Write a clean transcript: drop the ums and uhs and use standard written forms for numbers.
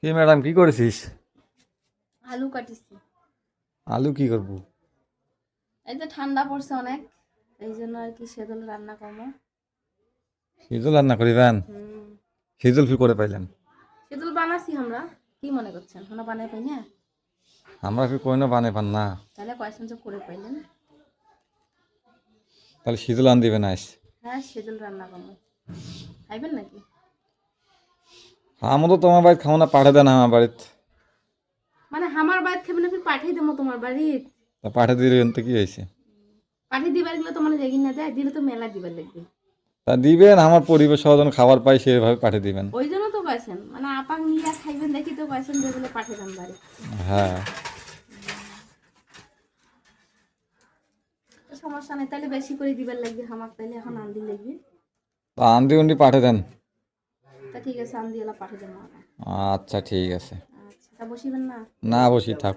কি ম্যাডাম কি করেছিস? আলু কাটিছি। আলু কি করবো? এই যে ঠান্ডা পড়ছে অনেক, এই জন্য আর কি সেদল রান্না করবো। শীতল রান্না করিবেন? হুম, শীতল কি করে পাইলেন? সেদল বানাছি আমরা। কি মনে করছেন আমরা বানাই পাই না? আমরা কি কোনো বানে পান না? তাহলে কয়েকজন যে করে পাইলেন। তাহলে শীতল আন দিবেন আইস। হ্যাঁ, সেদল রান্না করবো, খাইবেন নাকি? আমও তো তোমার বাড়িতে খাও না, পাঠে দেন আমার বাড়িতে। মানে আমার বাড়ি খাবেন, আপনি পাঠিয়ে দেবো তোমার বাড়ি? তা পাঠে দিলেন তো কি হয়েছে? পাঠিয়ে দিবার গেলে তো মানে রেগি না দেয়, দিলে তো মেলা দিবার লাগবে। তা দিবেন, আমার পরিবেশ সহজন খাবার পাই সেভাবে পাঠিয়ে দিবেন। ওই জন্য তো কয়েছেন, মানে আপাক নিয়ে খাইবেন দেখি তো কয়েছেন যে বলে পাঠিয়ে দেন বাড়ি। হ্যাঁ, তো সমস্যা নেই, তাহলে বেশি করে দিবার লাগবে আমার, তাহলে এখন আন্দি লাগবে। তা আন্দি উন্দি পাঠিয়ে দেন। তা ঠিক আছে, আন্দি এলা পাঠিয়ে দেবো। আচ্ছা ঠিক আছে। আচ্ছা, তা বসিবেন না? না বসি থাক।